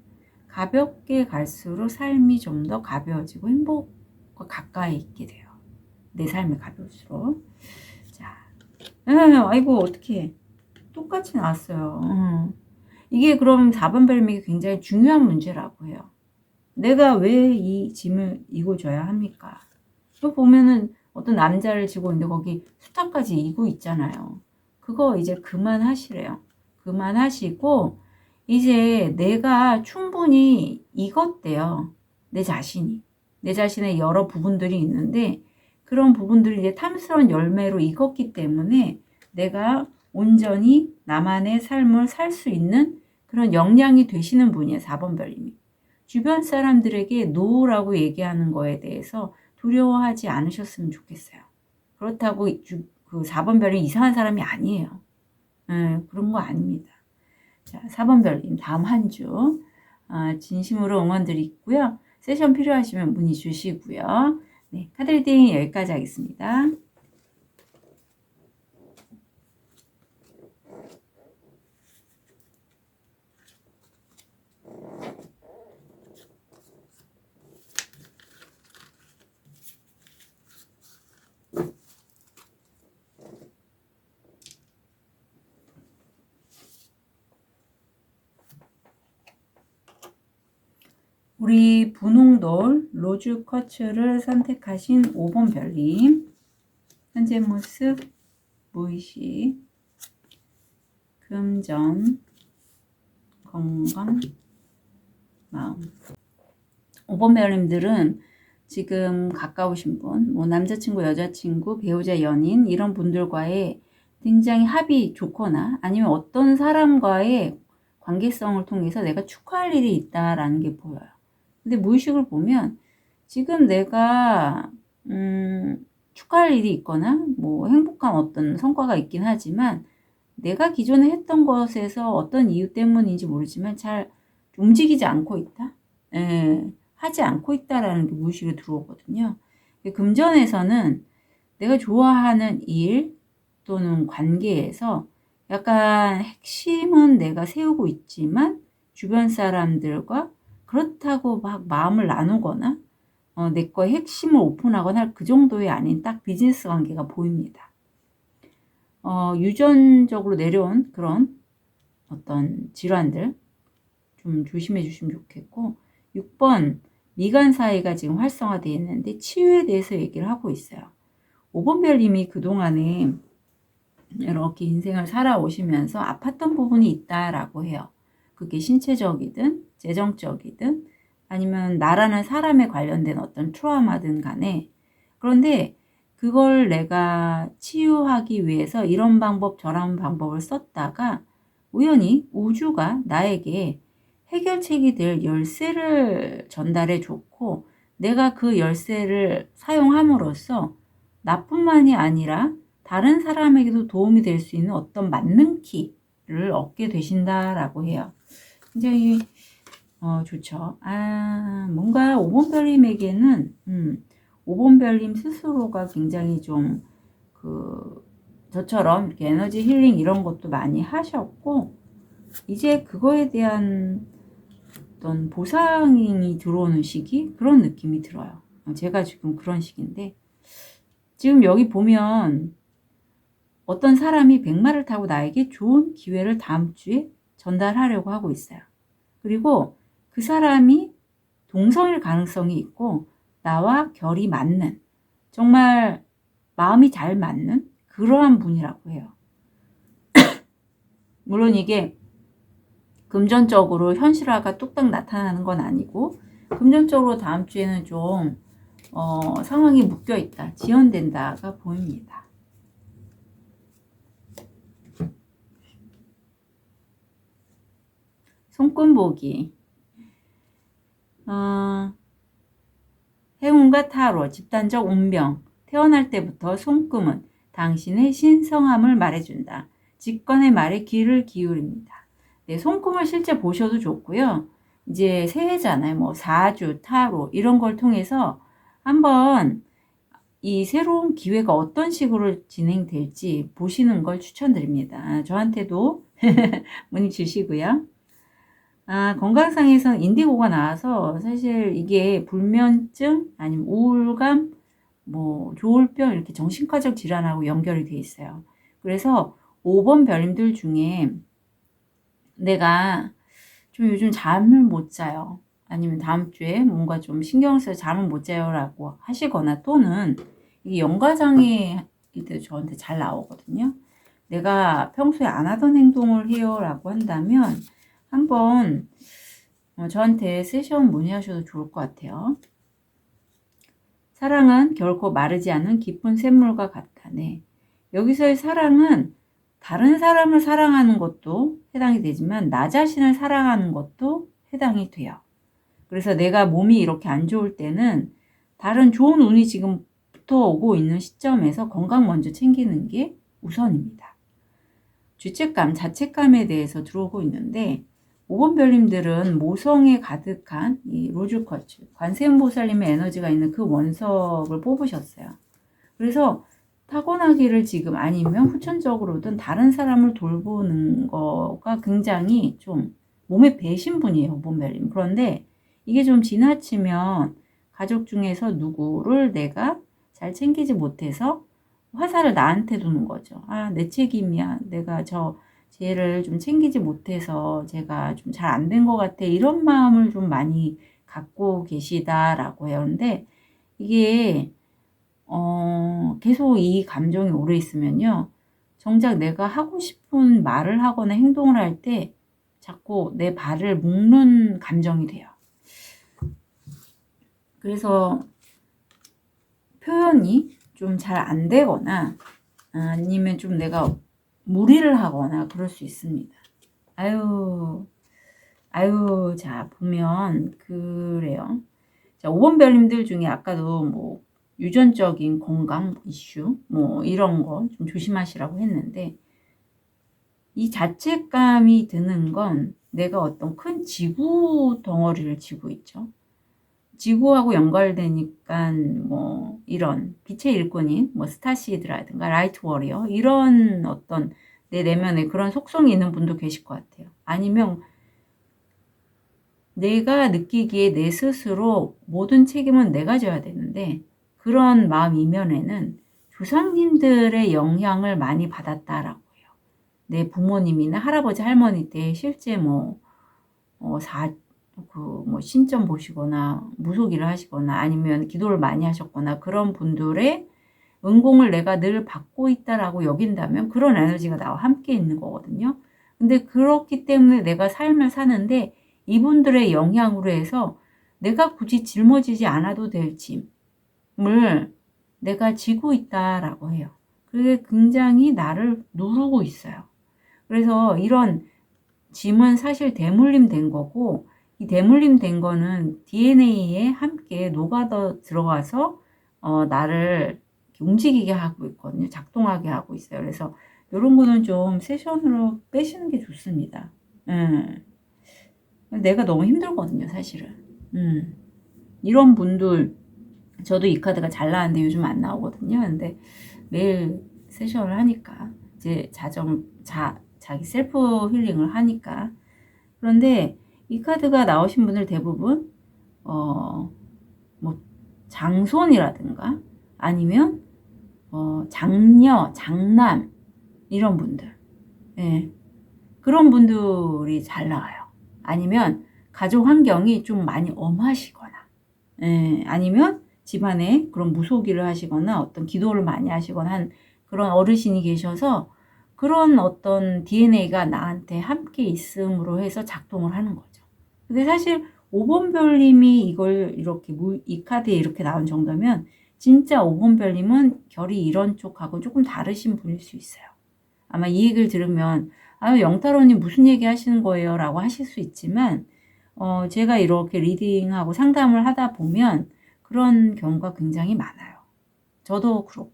가볍게 갈수록 삶이 좀 더 가벼워지고 행복과 가까이 있게 돼요. 내 삶이 가벼울수록. 자, 아이고 어떡해. 똑같이 나왔어요. 이게 그럼 4번 별명이 굉장히 중요한 문제라고 해요. 내가 왜 이 짐을 이고줘야 합니까? 또 보면은 어떤 남자를 지고 있는데 거기 수타까지 이고 있잖아요. 그거 이제 그만하시래요. 그만하시고 이제 내가 충분히 익었대요. 내 자신이. 내 자신의 여러 부분들이 있는데 그런 부분들이 이제 탐스러운 열매로 익었기 때문에 내가 온전히 나만의 삶을 살 수 있는 그런 역량이 되시는 분이에요. 4번 별님이. 주변 사람들에게 노라고 얘기하는 거에 대해서 두려워하지 않으셨으면 좋겠어요. 그렇다고 그 4번 별이 이상한 사람이 아니에요. 그런 거 아닙니다. 자, 4번 별님 다음 한 주 진심으로 응원드리고요. 세션 필요하시면 문의 주시고요. 네, 카드 리딩 여기까지 하겠습니다. 우리 분홍돌 로즈 커츠를 선택하신 5번 별님 현재 모습, 무의식, 금전, 건강, 마음. 5번 별님들은 지금 가까우신 분, 뭐 남자친구, 여자친구, 배우자, 연인 이런 분들과의 굉장히 합이 좋거나 아니면 어떤 사람과의 관계성을 통해서 내가 축하할 일이 있다라는 게 보여요. 근데 무의식을 보면 지금 내가 축하할 일이 있거나 뭐 행복한 어떤 성과가 있긴 하지만 내가 기존에 했던 것에서 어떤 이유 때문인지 모르지만 잘 움직이지 않고 있다. 하지 않고 있다라는 게 무의식에 들어오거든요. 금전에서는 내가 좋아하는 일 또는 관계에서 약간 핵심은 내가 세우고 있지만 주변 사람들과 그렇다고 막 마음을 나누거나 내 거의 핵심을 오픈하거나 할 그 정도의 아닌 딱 비즈니스 관계가 보입니다. 유전적으로 내려온 그런 어떤 질환들 좀 조심해 주시면 좋겠고, 6번 미간 사이가 지금 활성화되어 있는데 치유에 대해서 얘기를 하고 있어요. 5번 별님이 그동안에 이렇게 인생을 살아오시면서 아팠던 부분이 있다라고 해요. 그게 신체적이든 재정적이든 아니면 나라는 사람에 관련된 어떤 트라우마든 간에, 그런데 그걸 내가 치유하기 위해서 이런 방법 저런 방법을 썼다가 우연히 우주가 나에게 해결책이 될 열쇠를 전달해 줬고, 내가 그 열쇠를 사용함으로써 나뿐만이 아니라 다른 사람에게도 도움이 될 수 있는 어떤 만능키를 얻게 되신다라고 해요. 굉장히 좋죠. 뭔가 5번 별님에게는 5번 별님 스스로가 굉장히 좀 저처럼 이렇게 에너지 힐링 이런 것도 많이 하셨고, 이제 그거에 대한 어떤 보상이 들어오는 시기, 그런 느낌이 들어요. 제가 지금 그런 시기인데, 지금 여기 보면 어떤 사람이 백마를 타고 나에게 좋은 기회를 다음 주에 전달하려고 하고 있어요. 그리고 그 사람이 동성일 가능성이 있고 나와 결이 맞는, 정말 마음이 잘 맞는 그러한 분이라고 해요. 물론 이게 금전적으로 현실화가 뚝딱 나타나는 건 아니고, 금전적으로 다음 주에는 좀 상황이 묶여있다, 지연된다가 보입니다. 손금보기, 행운과 타로, 집단적 운명, 태어날 때부터 손금은 당신의 신성함을 말해준다. 직관의 말에 귀를 기울입니다. 네, 손금을 실제 보셔도 좋고요. 이제 새해잖아요. 뭐 사주, 타로 이런 걸 통해서 한번 이 새로운 기회가 어떤 식으로 진행될지 보시는 걸 추천드립니다. 저한테도 문의 주시고요. 건강상에서는 인디고가 나와서 사실 이게 불면증 아니면 우울감, 뭐 조울병 이렇게 정신과적 질환하고 연결이 돼 있어요. 그래서 5번 별님들 중에 내가 좀 요즘 잠을 못 자요, 아니면 다음 주에 뭔가 좀 신경 써서 잠을 못 자요 라고 하시거나, 또는 이게 연과장애일 때도 저한테 잘 나오거든요. 내가 평소에 안 하던 행동을 해요 라고 한다면 한번 저한테 세션 문의하셔도 좋을 것 같아요. 사랑은 결코 마르지 않는 깊은 샘물과 같다네. 여기서의 사랑은 다른 사람을 사랑하는 것도 해당이 되지만 나 자신을 사랑하는 것도 해당이 돼요. 그래서 내가 몸이 이렇게 안 좋을 때는 다른 좋은 운이 지금 붙어 오고 있는 시점에서 건강 먼저 챙기는 게 우선입니다. 죄책감, 자책감에 대해서 들어오고 있는데, 5번 별님들은 모성에 가득한 이 로즈쿼츠, 관세음보살님의 에너지가 있는 그 원석을 뽑으셨어요. 그래서 타고나기를 지금 아니면 후천적으로든 다른 사람을 돌보는 거가 굉장히 좀 몸에 배신 분이에요, 5번 별님. 그런데 이게 좀 지나치면 가족 중에서 누구를 내가 잘 챙기지 못해서 화살을 나한테 두는 거죠. 내 책임이야. 내가 쟤를 좀 챙기지 못해서 제가 좀 잘 안 된 것 같아. 이런 마음을 좀 많이 갖고 계시다라고 해요. 근데 이게 계속 이 감정이 오래 있으면요, 정작 내가 하고 싶은 말을 하거나 행동을 할 때 자꾸 내 발을 묶는 감정이 돼요. 그래서 표현이 좀 잘 안 되거나 아니면 좀 내가 무리를 하거나 그럴 수 있습니다. 자, 보면 그래요. 자, 5번 별님들 중에 아까도 뭐 유전적인 건강 이슈 뭐 이런 거 좀 조심하시라고 했는데, 이 자책감이 드는 건 내가 어떤 큰 지구 덩어리를 지고 있죠. 지구하고 연결되니까 뭐 이런 빛의 일꾼인 뭐 스타시드라든가 라이트 워리어, 이런 어떤 내 내면에 그런 속성이 있는 분도 계실 것 같아요. 아니면 내가 느끼기에 내 스스로 모든 책임은 내가 져야 되는데, 그런 마음 이면에는 조상님들의 영향을 많이 받았다라고 해요. 내 부모님이나 할아버지 할머니 때 실제 신점 보시거나 무속일을 하시거나 아니면 기도를 많이 하셨거나 그런 분들의 은공을 내가 늘 받고 있다라고 여긴다면 그런 에너지가 나와 함께 있는 거거든요. 근데 그렇기 때문에 내가 삶을 사는데 이분들의 영향으로 해서 내가 굳이 짊어지지 않아도 될 짐을 내가 지고 있다라고 해요. 그게 굉장히 나를 누르고 있어요. 그래서 이런 짐은 사실 대물림 된 거고, 이 대물림 된 거는 DNA에 함께 녹아더 들어가서 나를 움직이게 하고 있거든요. 작동하게 하고 있어요. 그래서 이런 거는 좀 세션으로 빼시는 게 좋습니다. 내가 너무 힘들거든요, 사실은. 이런 분들, 저도 이 카드가 잘 나왔는데 요즘 안 나오거든요. 근데 매일 세션을 하니까, 이제 자기 셀프 힐링을 하니까. 그런데 이 카드가 나오신 분들 대부분, 장손이라든가, 아니면, 장녀, 장남, 이런 분들. 예. 그런 분들이 잘 나와요. 아니면 가족 환경이 좀 많이 엄하시거나, 예. 아니면 집안에 그런 무속일을 하시거나 어떤 기도를 많이 하시거나 한 그런 어르신이 계셔서 그런 어떤 DNA가 나한테 함께 있음으로 해서 작동을 하는 거죠. 근데 사실 5번 별님이 이걸 이렇게 이 카드에 이렇게 나온 정도면 진짜 5번 별님은 결이 이런 쪽하고 조금 다르신 분일 수 있어요. 아마 이 얘기를 들으면 영타로님 무슨 얘기 하시는 거예요? 라고 하실 수 있지만 제가 이렇게 리딩하고 상담을 하다 보면 그런 경우가 굉장히 많아요. 저도 그렇고.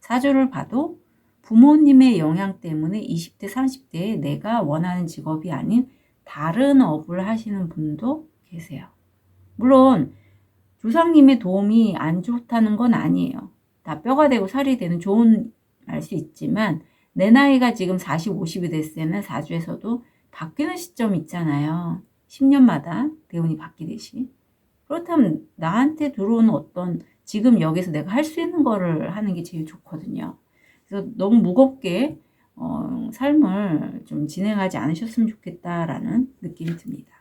사주를 봐도 부모님의 영향 때문에 20대, 30대에 내가 원하는 직업이 아닌 다른 업을 하시는 분도 계세요. 물론 조상님의 도움이 안 좋다는 건 아니에요. 다 뼈가 되고 살이 되는 좋은 알 수 있지만 내 나이가 지금 40, 50이 됐을 때는 사주에서도 바뀌는 시점이 있잖아요. 10년마다 대운이 바뀌듯이. 그렇다면 나한테 들어오는 어떤 지금 여기서 내가 할 수 있는 거를 하는 게 제일 좋거든요. 그래서 너무 무겁게 삶을 좀 진행하지 않으셨으면 좋겠다라는 느낌이 듭니다.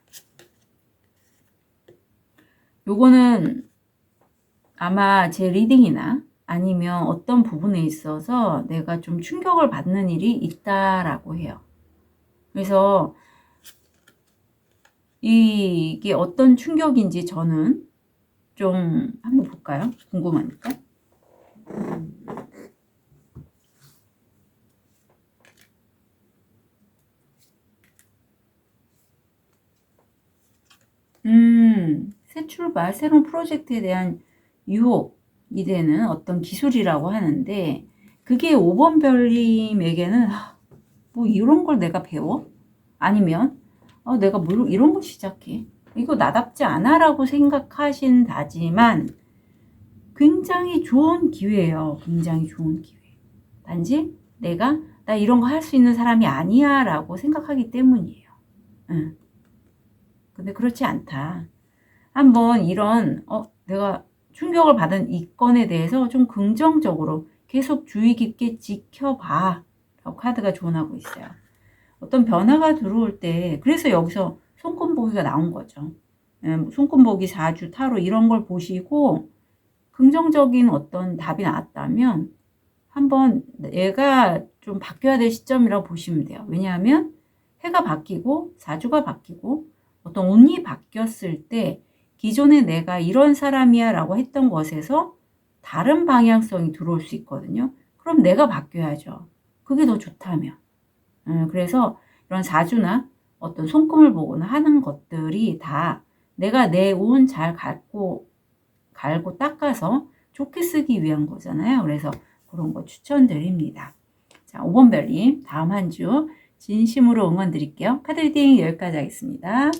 요거는 아마 제 리딩이나 아니면 어떤 부분에 있어서 내가 좀 충격을 받는 일이 있다라고 해요. 그래서 이게 어떤 충격인지 저는 좀 한번 볼까요? 궁금하니까. 새 출발, 새로운 프로젝트에 대한 유혹이 되는 어떤 기술이라고 하는데 그게 5번 별님에게는 뭐 이런 걸 내가 배워? 아니면 내가 뭐 이런 걸 시작해? 이거 나답지 않아 라고 생각하신다지만 굉장히 좋은 기회예요. 굉장히 좋은 기회. 단지 나 이런 거 할 수 있는 사람이 아니야 라고 생각하기 때문이에요. 근데 그렇지 않다. 한번 이런 내가 충격을 받은 이 건에 대해서 좀 긍정적으로 계속 주의 깊게 지켜봐 라고 카드가 조언하고 있어요. 어떤 변화가 들어올 때 그래서 여기서 손금보기가 나온 거죠. 손금보기, 사주, 타로 이런 걸 보시고 긍정적인 어떤 답이 나왔다면 한번 얘가 좀 바뀌어야 될 시점이라고 보시면 돼요. 왜냐하면 해가 바뀌고 사주가 바뀌고 어떤 운이 바뀌었을 때 기존에 내가 이런 사람이야 라고 했던 것에서 다른 방향성이 들어올 수 있거든요. 그럼 내가 바뀌어야죠. 그게 더 좋다면. 그래서 이런 사주나 어떤 손금을 보거나 하는 것들이 다 내가 내 운 잘 갈고 닦아서 좋게 쓰기 위한 거잖아요. 그래서 그런 거 추천드립니다. 자, 5번 별님 다음 한 주 진심으로 응원 드릴게요. 카드 리딩 여기까지 하겠습니다.